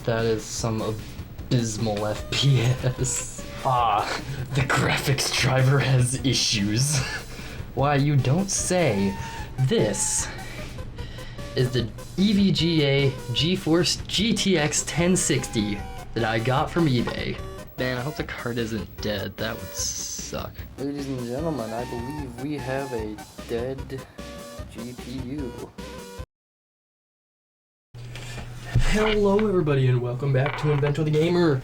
That is some abysmal FPS. Ah, the graphics driver has issues. Why, you don't say. This is the EVGA GeForce GTX 1060 that I got from eBay. Man, I hope the card isn't dead. That would suck. Ladies and gentlemen, I believe we have a dead GPU. Hello everybody and welcome back to Inventor the Gamer.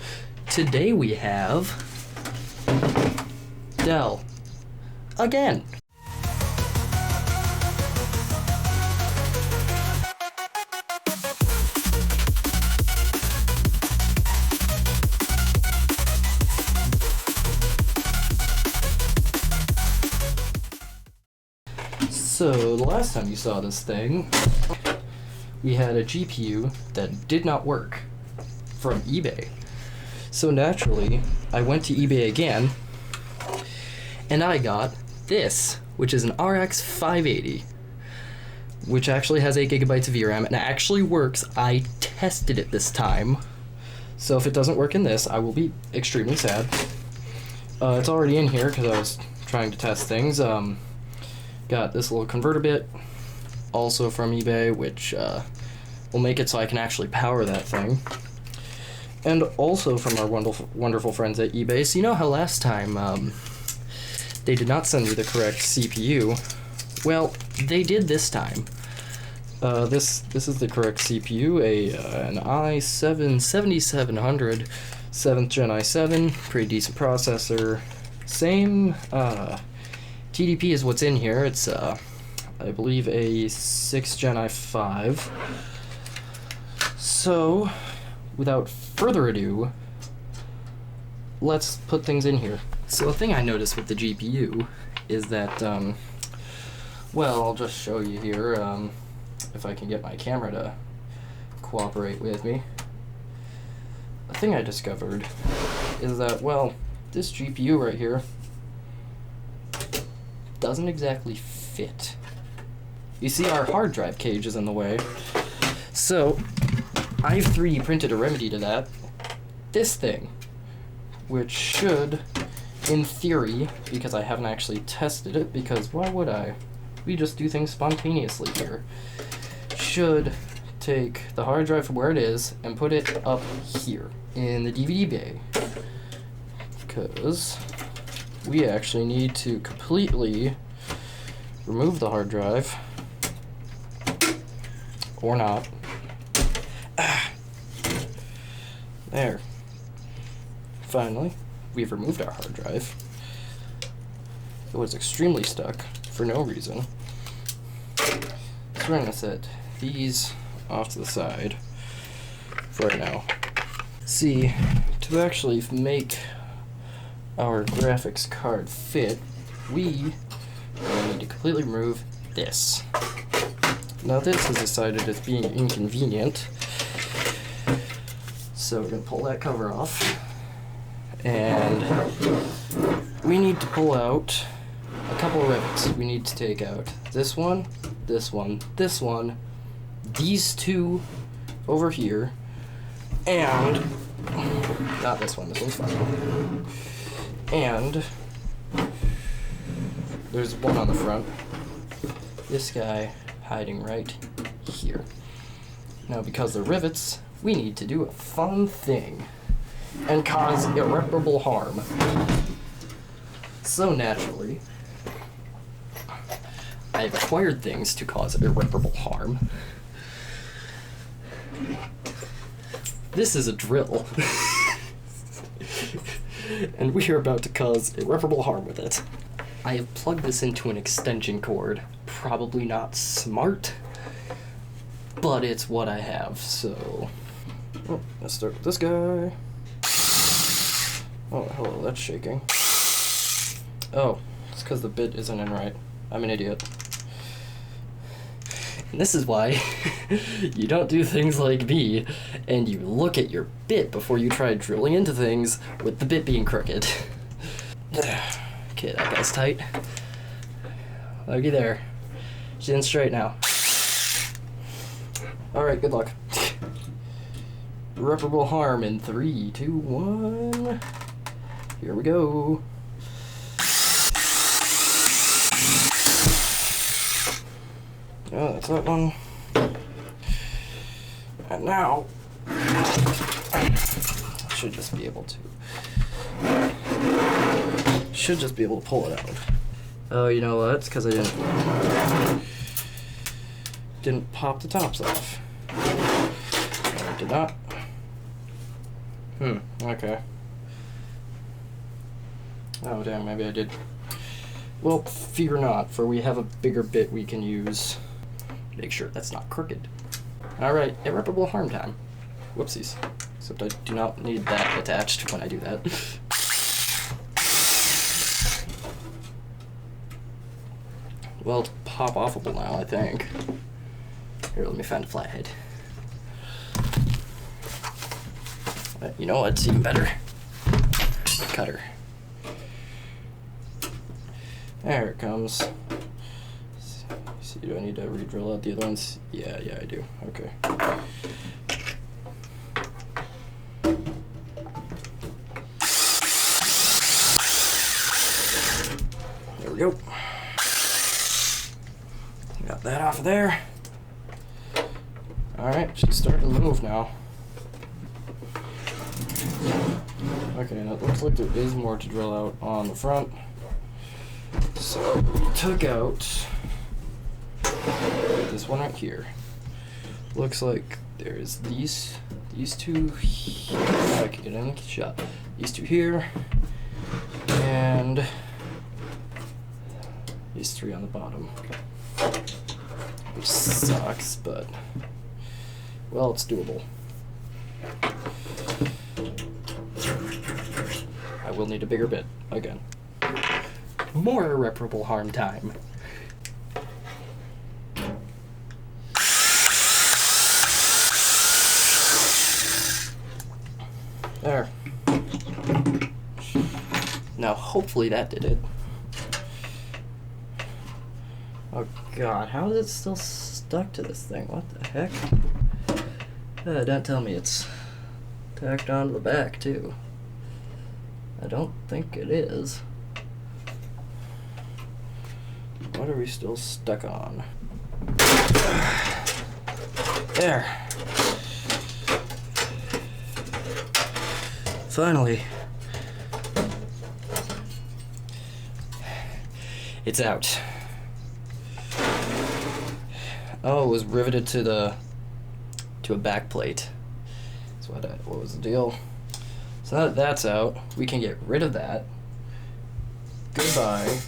Today we have Dell again. So the last time you saw this thing, we had a GPU that did not work from eBay. So naturally, I went to eBay again, and I got this, which is an RX 580, which actually has 8 gigabytes of VRAM, and actually works. I tested it this time. So if it doesn't work in this, I will be extremely sad. It's already in here because I was trying to test things. Got this little converter bit, also from eBay, which will make it so I can actually power that thing. And also from our wonderful friends at eBay. So you know how last time they did not send me the correct CPU? Well, they did this time. This is the correct CPU, an i7-7700, 7th Gen i7, pretty decent processor. Same TDP is what's in here. It's I believe a 6th Gen i5. So, without further ado, let's put things in here. So a thing I noticed with the GPU is that, well, I'll just show you here, if I can get my camera to cooperate with me. A thing I discovered is that, well, this GPU right here doesn't exactly fit. You see, our hard drive cage is in the way, so I've 3D printed a remedy to that. This thing, which should, in theory, because I haven't actually tested it, because why would I? We just do things spontaneously here. Should take the hard drive from where it is and put it up here in the DVD bay, because we actually need to completely remove the hard drive, or not. There. Finally, we've removed our hard drive. It was extremely stuck for no reason. So we're gonna set these off to the side for right now. See, to actually make our graphics card fit, we need to completely remove this. Now this is decided as being inconvenient, so we're going to pull that cover off, and we need to pull out a couple of rivets. We need to take out this one, this one, this one, these two over here, and not this one, this one's fine. And there's one on the front. This guy hiding right here. Now, because they're rivets, we need to do a fun thing and cause irreparable harm. So naturally, I've acquired things to cause irreparable harm. This is a drill. And we are about to cause irreparable harm with it. I have plugged this into an extension cord. Probably not smart, but it's what I have, so... Oh, let's start with this guy. Oh, hello, that's shaking. Oh, it's because the bit isn't in right. I'm an idiot. And this is why you don't do things like me, and you look at your bit before you try drilling into things with the bit being crooked. Okay, that guy's tight. Looky there. She's in straight now. Alright, good luck. Irreparable Harm in 3, 2, 1. Here we go. Oh, that's that one. And now, I should just be able to. Should just be able to pull it out. Oh, you know what? It's because I didn't pop the tops off. I did not. Okay. Oh, damn, maybe I did. Well, fear not, for we have a bigger bit we can use. Make sure that's not crooked. Alright, Irreparable Harm time. Whoopsies. Except I do not need that attached when I do that. Well, it's pop-offable now, I think. Here, let me find a flathead. You know what's even better? Cutter. There it comes. So do I need to re-drill out the other ones? Yeah, I do. Okay. There we go. Got that off of there. Alright, she's starting to move now. Okay, and it looks like there is more to drill out on the front. So we took out this one right here. Looks like there's these two here. I can get any shot. These two here, and these three on the bottom. Which sucks, but well, it's doable. I will need a bigger bit again. More Irreparable Harm time. There. Now, hopefully that did it. Oh god, how is it still stuck to this thing? What the heck? Don't tell me it's tacked onto the back, too. I don't think it is. What are we still stuck on? There. Finally. It's out. Oh, it was riveted to a back plate. So what was the deal? So now that that's out, we can get rid of that. Goodbye,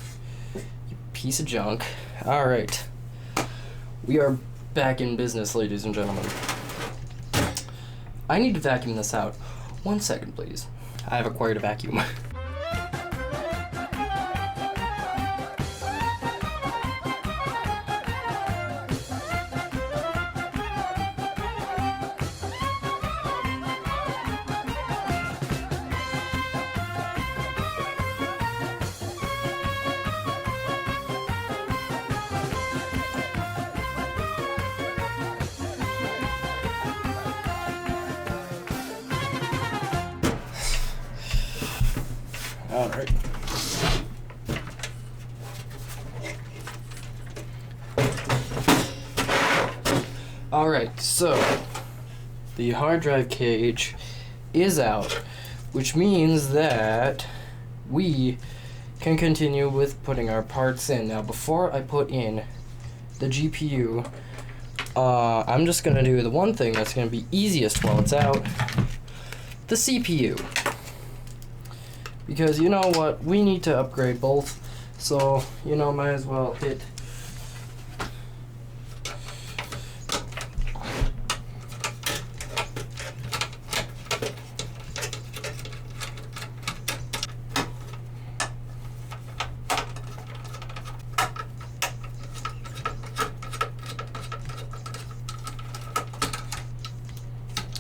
you piece of junk. Alright. We are back in business, ladies and gentlemen. I need to vacuum this out. 1 second, please. I have acquired a vacuum. Alright. Alright, so the hard drive cage is out, which means that we can continue with putting our parts in. Now, before I put in the GPU, I'm just going to do the one thing that's going to be easiest while it's out, the CPU. Because you know what, we need to upgrade both, so you know, might as well hit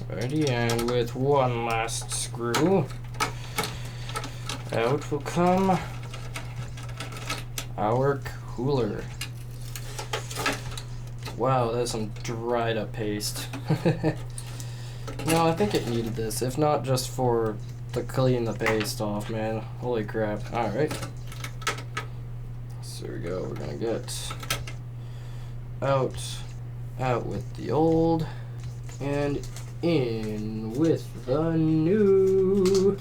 ready, and with one last screw. Out will come our cooler. Wow, that's some dried up paste. No, I think it needed this, if not just for to clean the paste off, man. Holy crap. Alright. So here we go. We're gonna get out with the old, and in with the new.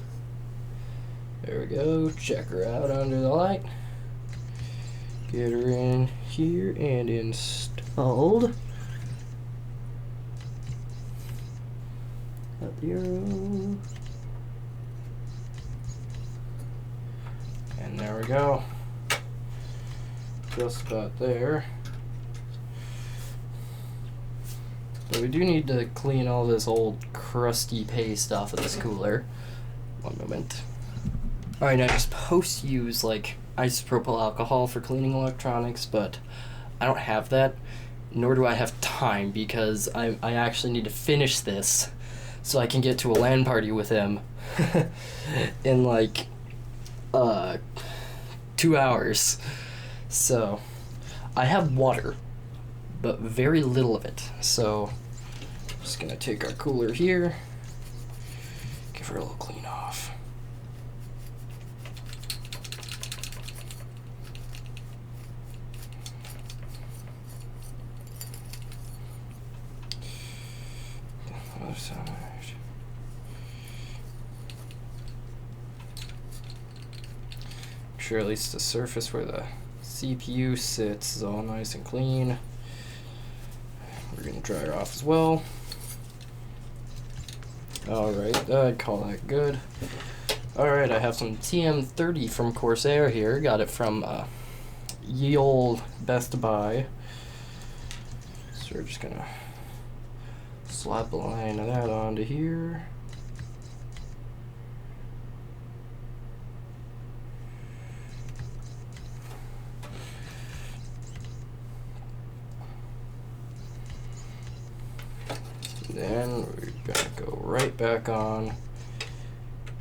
There we go. Check her out under the light. Get her in here and installed. Up the arrow. And there we go. Just about there. But we do need to clean all this old crusty paste off of this cooler. One moment. Alright, now you're supposed to use like isopropyl alcohol for cleaning electronics, but I don't have that, nor do I have time, because I actually need to finish this so I can get to a LAN party with him in like 2 hours. So I have water, but very little of it. So I'm just gonna take our cooler here, give her a little clean off. Other side. Sure, at least the surface where the CPU sits is all nice and clean. We're gonna dry her off as well. Alright, I'd call that good. Alright, I have some TM30 from Corsair here. Got it from ye olde Best Buy. So we're just gonna slap a line of that onto here. Then we're gonna go right back on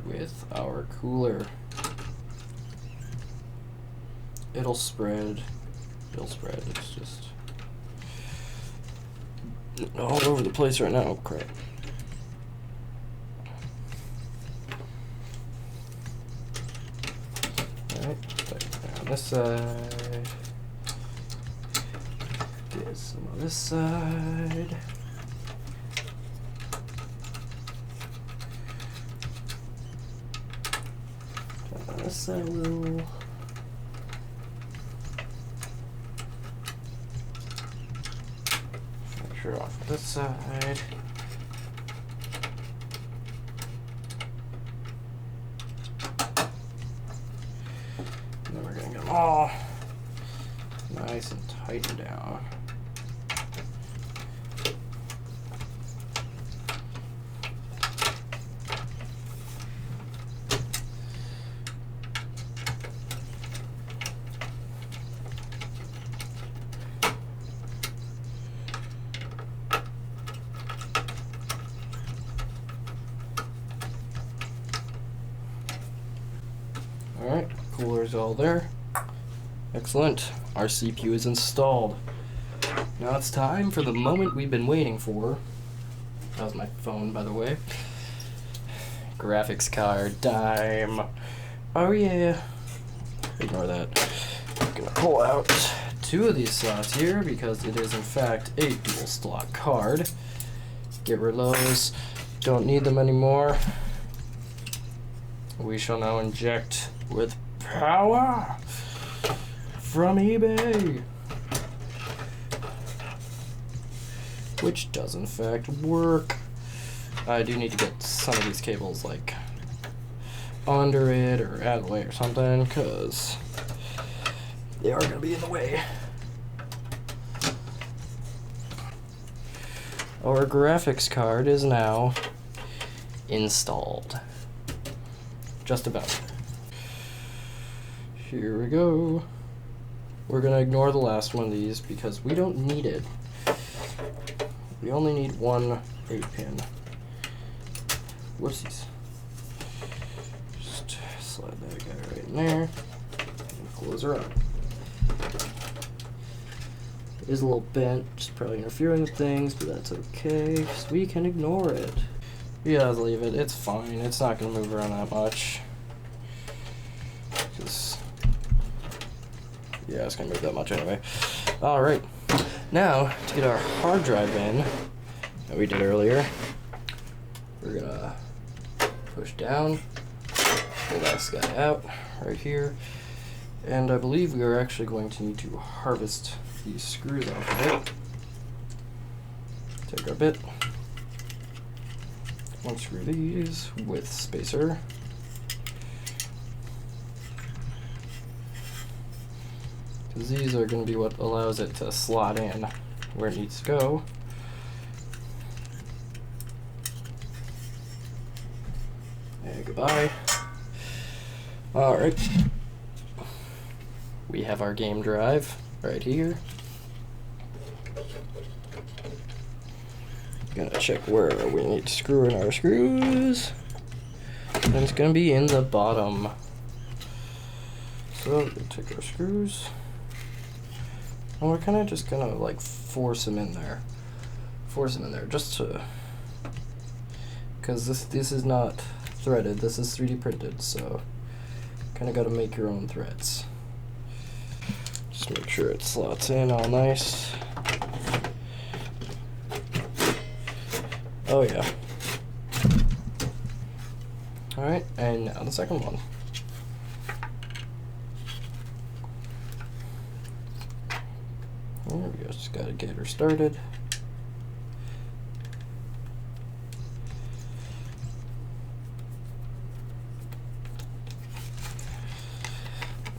with our cooler. It'll spread. It's just all over the place right now. Crap. Alright, on this side. Get some on this side. This side a little. Make sure off this side. And then we're gonna get them all nice and tightened down. Alright, cooler's all there. Excellent. Our CPU is installed. Now it's time for the moment we've been waiting for. That was my phone, by the way. Graphics card time. Oh yeah. Ignore that. I'm gonna pull out 2 of these slots here because it is in fact a dual slot card. Get rid of those. Don't need them anymore. We shall now inject with power from eBay, which does in fact work. I do need to get some of these cables like under it or out of the way or something, because they are going to be in the way. Our graphics card is now installed. Just about. Here we go. We're gonna ignore the last one of these because we don't need it. We only need one 8-pin. Whoopsies. Just slide that guy right in there and close her up. It is a little bent, just probably interfering with things, but that's okay, so we can ignore it. Yeah, leave it. It's fine. It's not going to move around that much. Yeah, it's going to move that much anyway. Alright. Now, to get our hard drive in, that we did earlier, we're going to push down, pull this guy out right here, and I believe we are actually going to need to harvest these screws off of it. Take our bit, unscrew these with spacer, because these are going to be what allows it to slot in where it needs to go. And goodbye. Alright. We have our game drive right here. Gonna check where we need to screw in our screws. And it's gonna be in the bottom. So, we're gonna take our screws. And we're kind of just gonna like force them in there. Force them in there just to, because this is not threaded, this is 3D printed, so kind of got to make your own threads. Just make sure it slots in all nice. Oh yeah. Alright, and now the second one. There we go, just gotta get her started.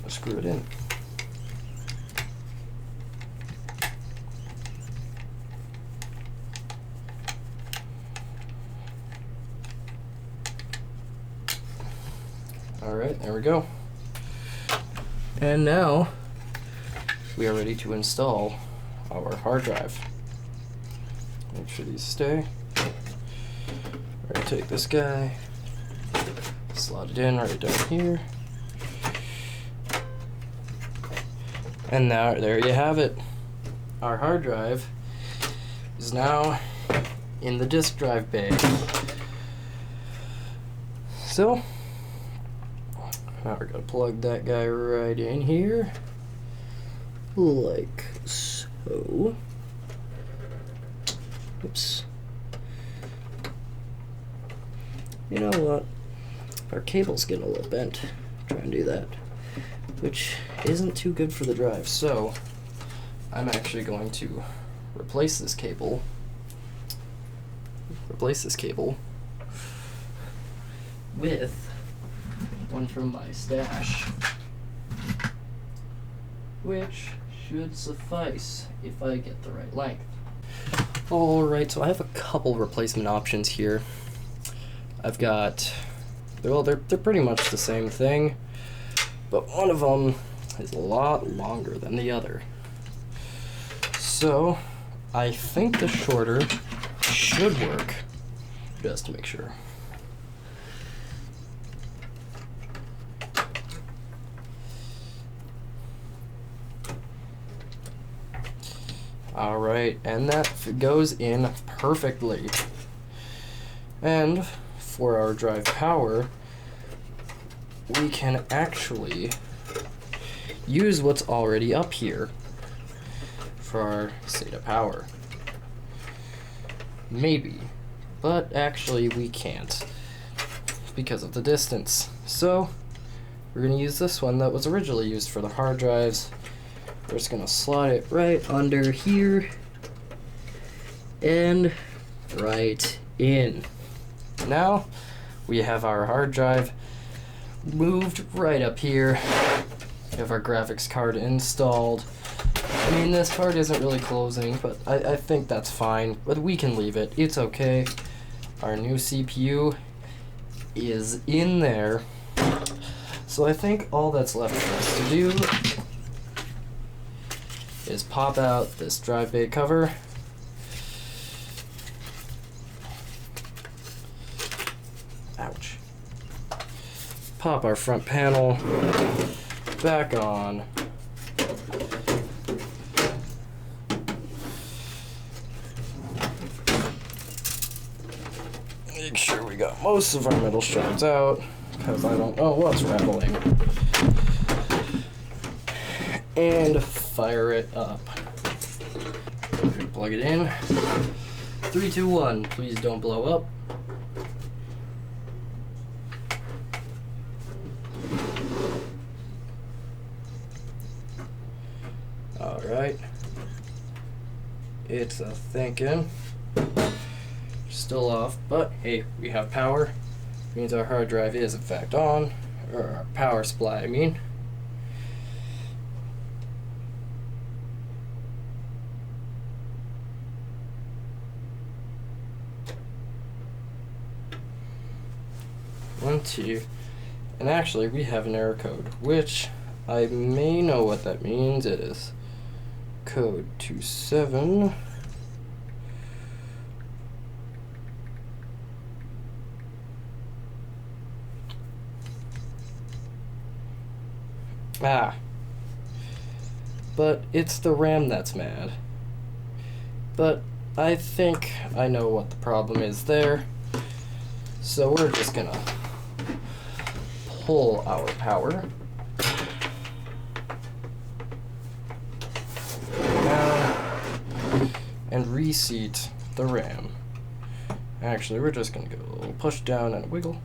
Screw it in. Alright, there we go. And now we are ready to install our hard drive. Make sure these stay. We're gonna take this guy, slot it in right down here. And now, there you have it. Our hard drive is now in the disk drive bay. So, now we're gonna plug that guy right in here, like so. Oops. You know what? Our cable's getting a little bent. Try and do that, which isn't too good for the drive, so I'm actually going to replace this cable with one from my stash, which should suffice if I get the right length. Alright, so I have a couple replacement options here. I've got, well, they're pretty much the same thing, but one of them is a lot longer than the other. So I think the shorter should work, just to make sure. Alright, and that goes in perfectly. And for our drive power, we can actually use what's already up here for our SATA power. Maybe, but actually we can't because of the distance. So we're going to use this one that was originally used for the hard drives. We're just going to slide it right under here and right in. Now we have our hard drive moved right up here. We have our graphics card installed. I mean, this part isn't really closing, but I think that's fine, but we can leave it. It's okay. Our new CPU is in there. So I think all that's left for us to do is pop out this drive bay cover. Ouch. Pop our front panel back on. Make sure we got most of our metal shards out, because I don't know what's rattling. And fire it up. Plug it in. 3, 2, 1. Please don't blow up. Alright. It's a thinking. Still off, but hey, we have power. Means our hard drive is in fact on. Or our power supply, I mean. One, two, and actually we have an error code, which I may know what that means. It is code 27. But it's the RAM that's mad. But I think I know what the problem is there. So we're just gonna pull our power down and reseat the RAM. Actually, we're just gonna give it a little push down and a wiggle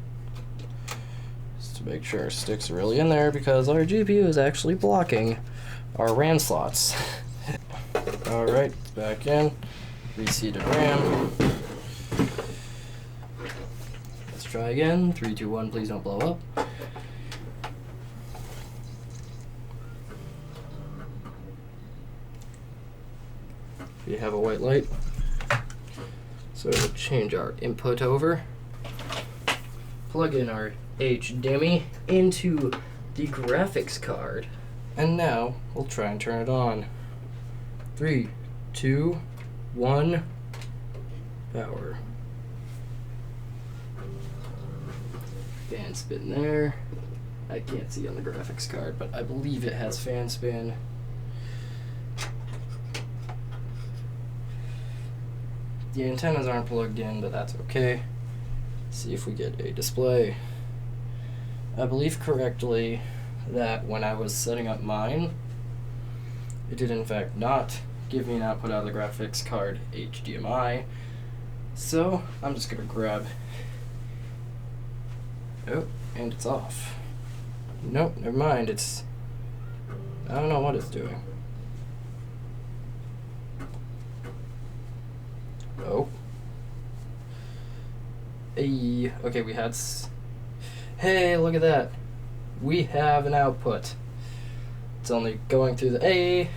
just to make sure our sticks are really in there, because our GPU is actually blocking our RAM slots. Alright, it's back in. Reseated RAM. Let's try again. 3, 2, 1, please don't blow up. We have a white light. So we'll change our input over. Plug in our HDMI into the graphics card. And now we'll try and turn it on. 3, 2, 1, power. Fan spin there. I can't see on the graphics card, but I believe it has fan spin. The antennas aren't plugged in, but that's okay. See if we get a display. I believe correctly that when I was setting up mine, it did in fact not give me an output out of the graphics card HDMI. So I'm just gonna grab. Oh, and it's off. Nope, never mind. It's. I don't know what it's doing. Oh. Hey, okay, we had. Hey, look at that. We have an output. It's only going through the A.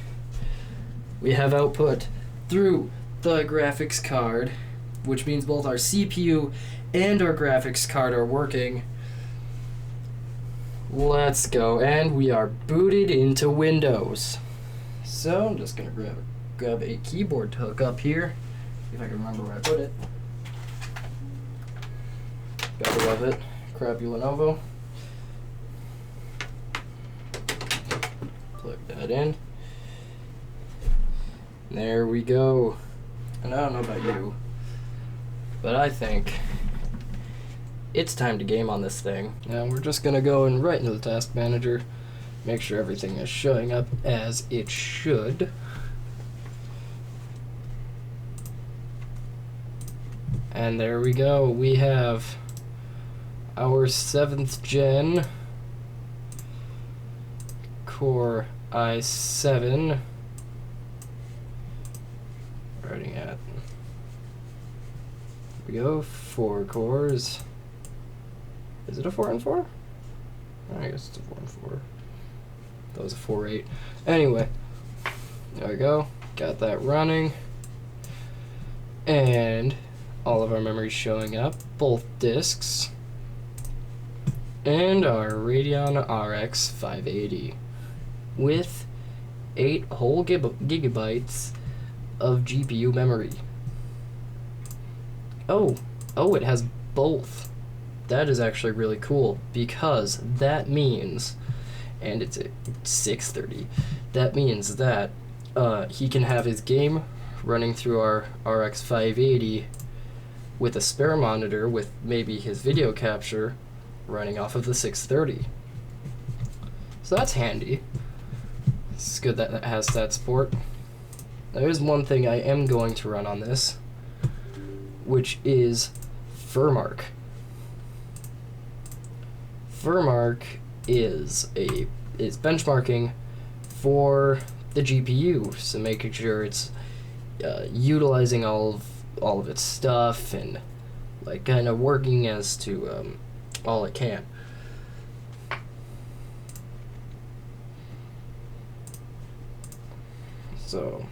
We have output through the graphics card, which means both our CPU and our graphics card are working. Let's go, and we are booted into Windows. So I'm just gonna grab a keyboard to hook up here. See if I can remember where I put it. Gotta love it. Crappy Lenovo. Plug that in. There we go. And I don't know about you, but I think it's time to game on this thing. Now we're just gonna go and right into the task manager, make sure everything is showing up as it should. And there we go. We have our 7th gen Core i7 running at, here we go, 4 cores. Is it a 4 and 4? I guess it's a 4 and 4. That was a 4-8. Anyway, there we go. Got that running. And all of our memories showing up, both disks. And our Radeon RX 580 with 8 whole gigabytes of GPU memory. Oh, it has both. That is actually really cool, because that means, and it's at 6:30, that means that he can have his game running through our RX 580 with a spare monitor with maybe his video capture running off of the 630. So that's handy. It's good that it has that support. There is one thing I am going to run on this, which is Furmark. Furmark is benchmarking for the GPU, so making sure it's utilizing all of its stuff and like kind of working as to all it can. So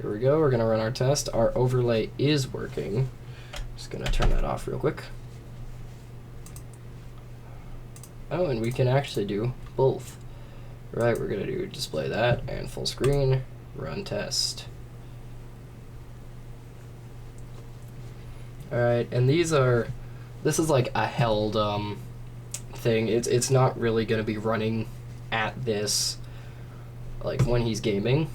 here we go. We're gonna run our test. Our overlay is working. Just gonna turn that off real quick. Oh, and we can actually do both. Right, we're gonna do display that and full screen, run test. Alright, and this is like a held thing. It's not really gonna be running at this like when he's gaming.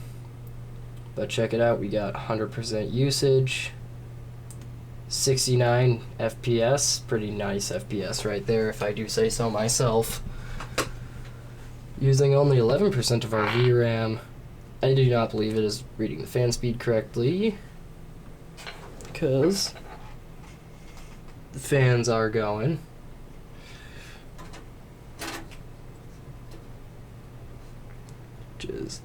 But check it out, we got 100% usage, 69 FPS, pretty nice FPS right there if I do say so myself. Using only 11% of our VRAM. I do not believe it is reading the fan speed correctly, because the fans are going. Which is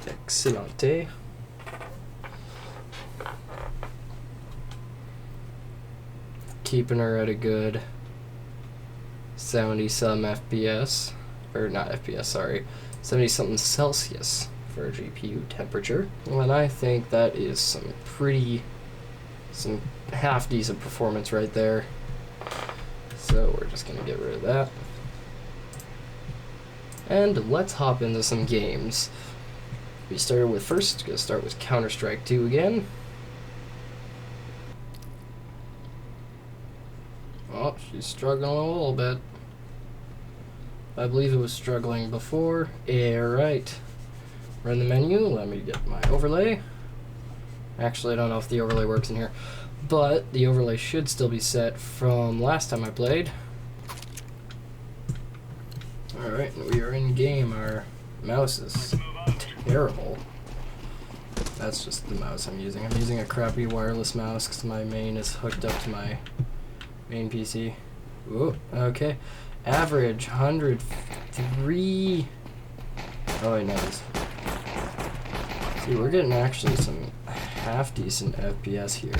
excellente. Keeping her at a good 70 some FPS, or not FPS, sorry, 70 something Celsius for a GPU temperature. And I think that is some half decent performance right there. So we're just gonna get rid of that. And let's hop into some games. We started with gonna start with Counter-Strike 2 again. Oh, she's struggling a little bit. I believe it was struggling before. Alright. Run the menu, let me get my overlay. Actually, I don't know if the overlay works in here, but the overlay should still be set from last time I played. Alright, we are in game. Our mouse is terrible. That's just the mouse I'm using. I'm using a crappy wireless mouse because my main is hooked up to my main PC. Ooh, okay. Average 103. Oh, wait, no. See, we're getting actually some half decent FPS here.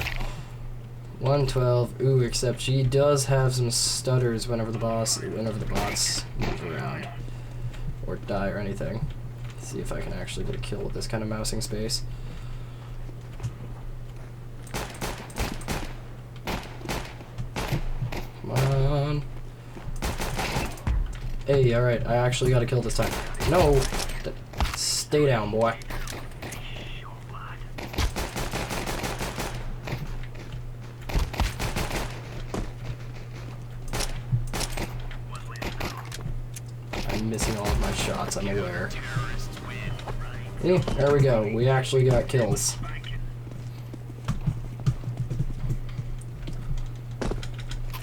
112. Ooh, except she does have some stutters whenever the bots move around or die or anything. Let's see if I can actually get a kill with this kind of mousing space. Come on. Hey, alright, I actually got a kill this time. No! Stay down, boy. I'm missing all of my shots, I'm aware. Eh, there we go. We actually got kills.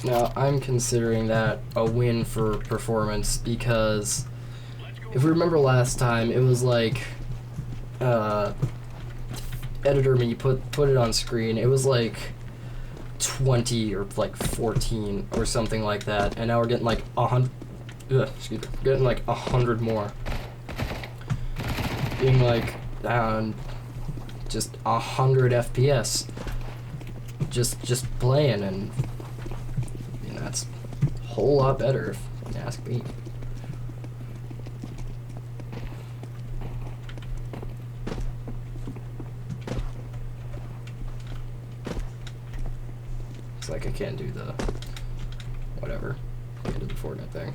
Now, I'm considering that a win for performance because if we remember last time, it was like editor me put it on screen. It was like 20 or like 14 or something like that, and now we're getting like 100. Excuse me, getting like 100 more. Being like just 100 FPS. Just playing, and that's a whole lot better if you ask me. It's like I can't do the whatever. Can't do the Fortnite thing.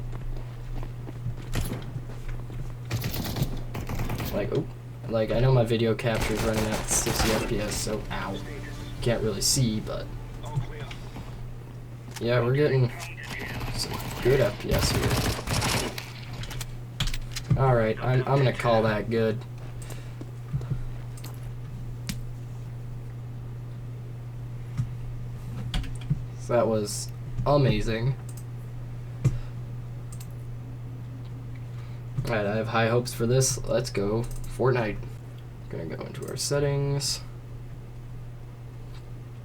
Like, oh, like I know my video capture is running at 60 FPS, so ow, can't really see, but yeah, we're getting some good FPS here. All right, I'm gonna call that good. That was amazing. Alright, I have high hopes for this. Let's go Fortnite. Gonna go into our settings.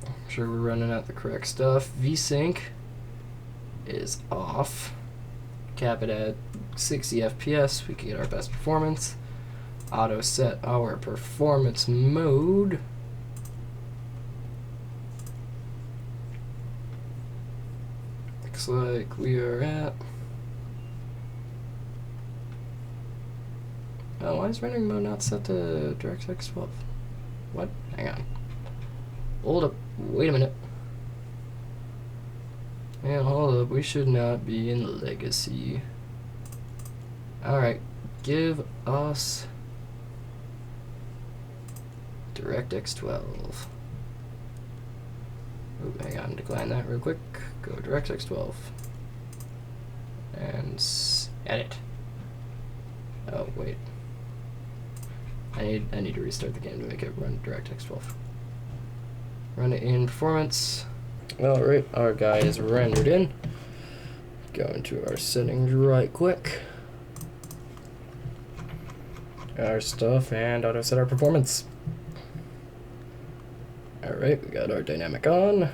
I'm sure we're running out the correct stuff. VSync is off. Cap it at 60 FPS. We can get our best performance. Auto set our performance mode. Looks like we are at... Oh, why is rendering mode not set to DirectX 12? What? Hang on. Hold up. Wait a minute. Man, hold up. We should not be in Legacy. Alright. Give us DirectX 12. Oh, hang on. Decline that real quick. Go DirectX 12. And edit. Oh, wait. I need to restart the game to make it run DirectX 12. Run it in performance. Alright, our guy is rendered in. Go into our settings right quick. Our stuff and auto set our performance. Alright, we got our dynamic on.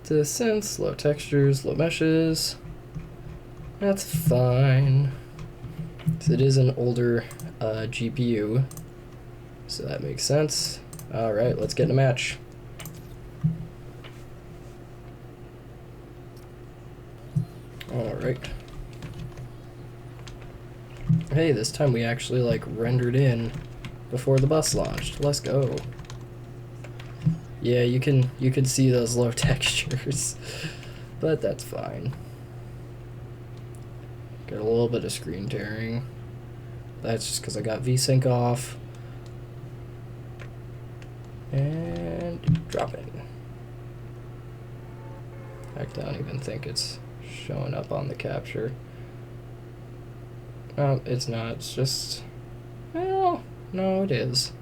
Distance, low textures, low meshes. That's fine. So it is an older GPU, so that makes sense. Alright, let's get in a match. Alright. Hey, this time we actually like rendered in before the bus launched. Let's go. Yeah, you can see those low textures, but that's fine. Got a little bit of screen tearing. That's just because I got VSync off. And drop it. In fact, I don't even think it's showing up on the capture. Oh, it's not. It's just... Well, no, it is.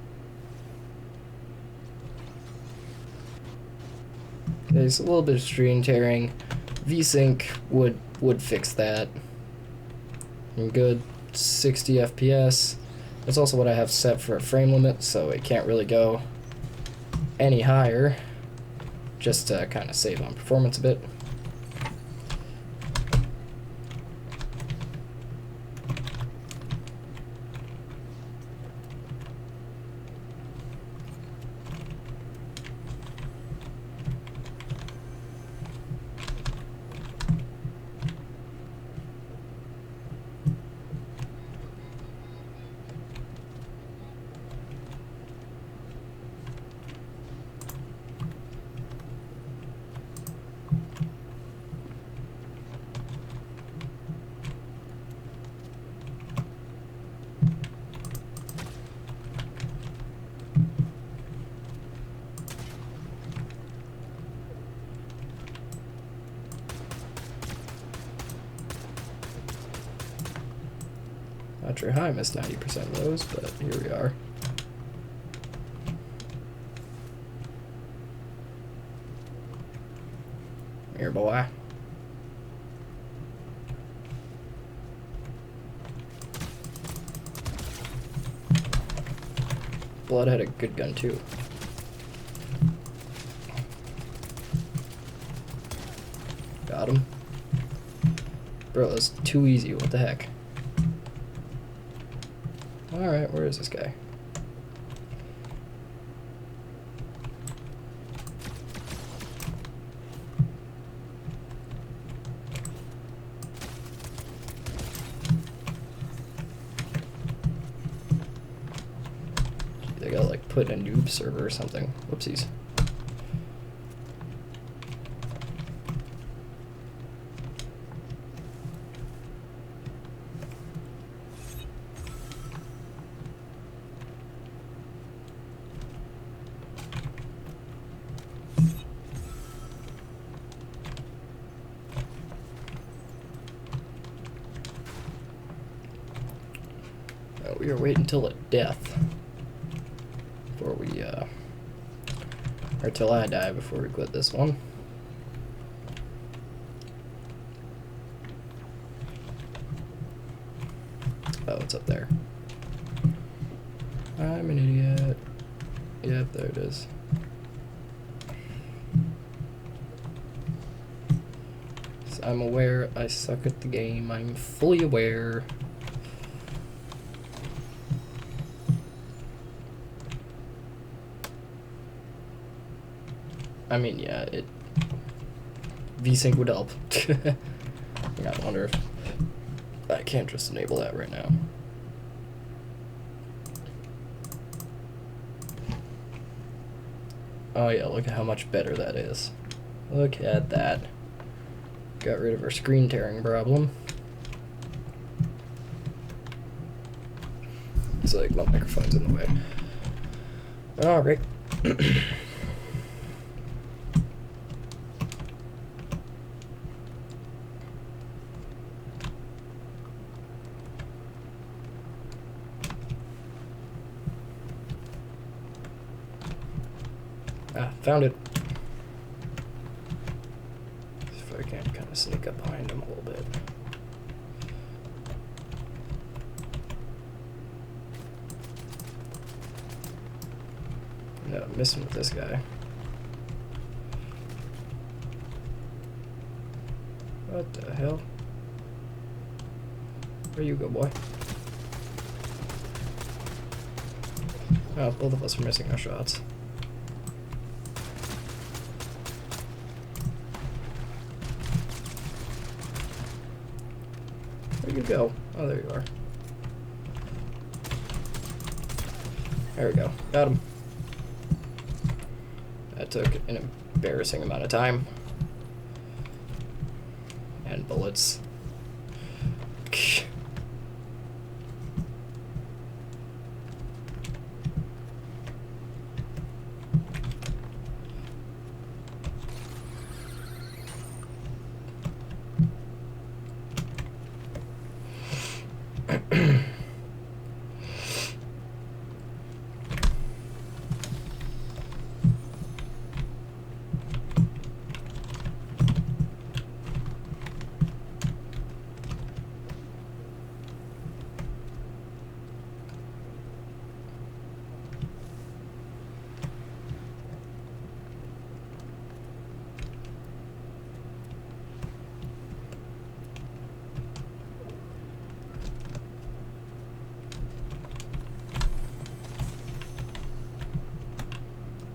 There's a little bit of screen tearing. VSync would fix that. I'm good. 60 FPS. That's also what I have set for a frame limit, so it can't really go any higher, just to kind of save on performance a bit. Not sure how I missed 90% of those, but here we are. Here, boy. Blood had a good gun too. Got him. Bro, that's too easy. What the heck? Alright, where is this guy? They got like put in a noob server or something. Whoopsies. We are waiting until death before we, or till I die before we quit this one. an idiot. Yep, there it is. So I'm aware I suck at the game. I'm fully aware. I mean, yeah, it VSync would help. I wonder if I can't just enable that right now. Oh yeah, look at how much better that is. Look at that. Got rid of our screen tearing problem. It's like my microphone's in the way. Alright. Ah, found it. If I can kind of sneak up behind him a little bit. No, I'm missing with this guy. What the hell? Where you go, boy? Oh, both of us are missing our shots. Where'd you go? Oh, there you are. There we go. Got him. That took an embarrassing amount of time. And bullets.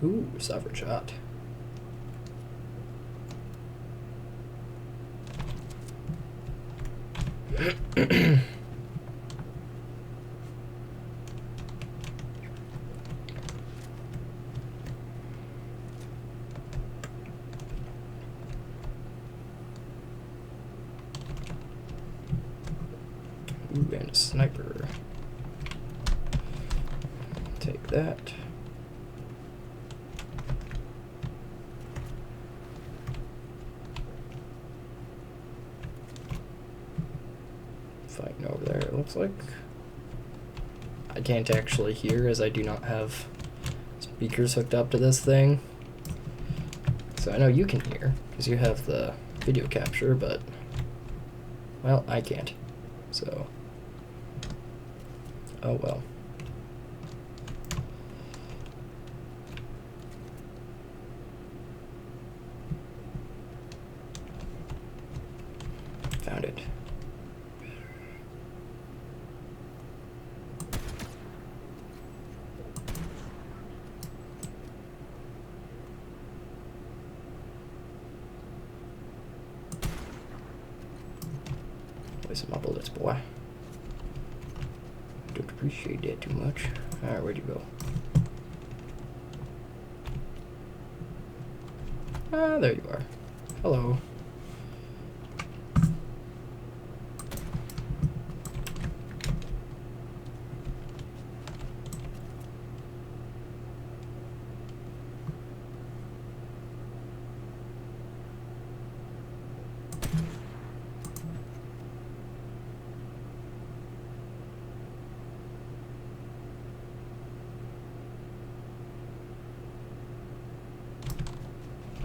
Ooh, sovereign shot. Ooh, and a sniper. Take that. Fighting over there, it looks like. I can't actually hear as I do not have speakers hooked up to this thing. So I know you can hear because you have the video capture, but well, I can't. So, oh well. Found it. Waste my bullets, boy. Don't appreciate that too much. Alright, where'd you go? Ah, there you are. Hello.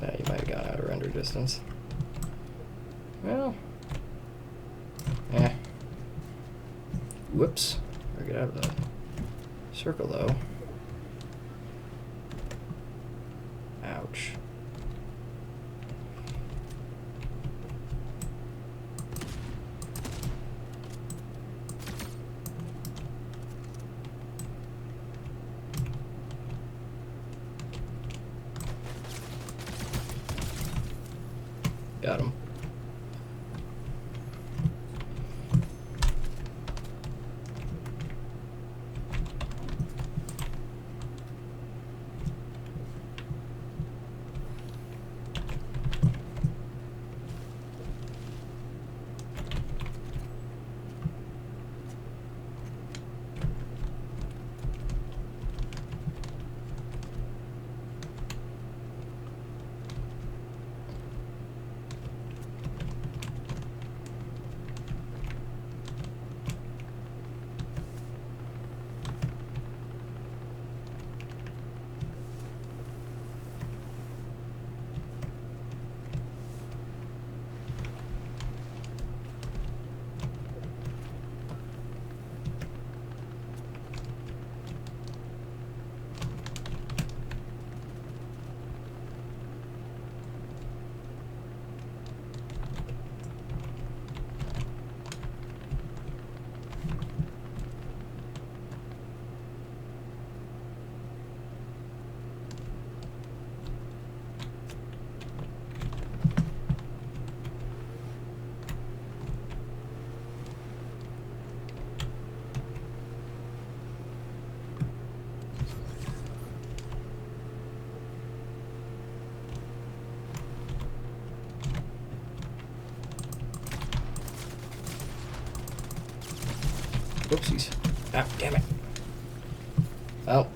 Yeah, you might have gone out of render distance. Well, Whoops. Gotta get out of the circle though. much. Got him. Oopsies. Ah, damn it. Well,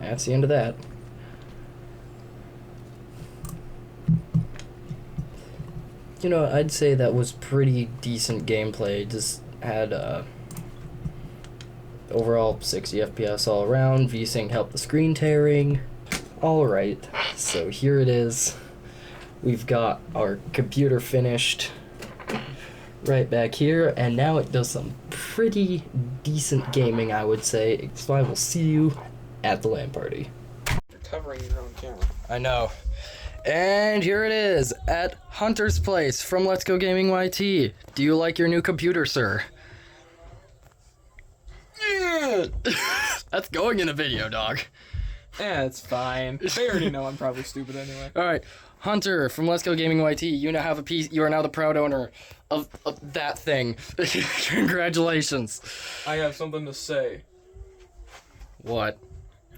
that's the end of that. You know, I'd say that was pretty decent gameplay. Just had overall 60 FPS all around. VSync helped the screen tearing. Alright, so here it is. We've got our computer finished right back here, and now it does some pretty decent gaming, I would say. So I will see you at the LAN party. You're covering your own camera. I know. And here it is at Hunter's Place from LetsGoGaming-YT. Do you like your new computer, sir? Yeah. That's going in a video, dog. Yeah, it's fine. They already know I'm probably stupid anyway. All right, Hunter from LetsGoGaming-YT. You now have a piece. You are now the proud owner of that thing. Congratulations. I have something to say. What?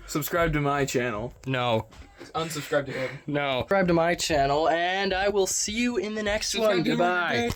Subscribe to my channel. No. Unsubscribe to him. No. Subscribe to my channel, and I will see you in the next one. Goodbye.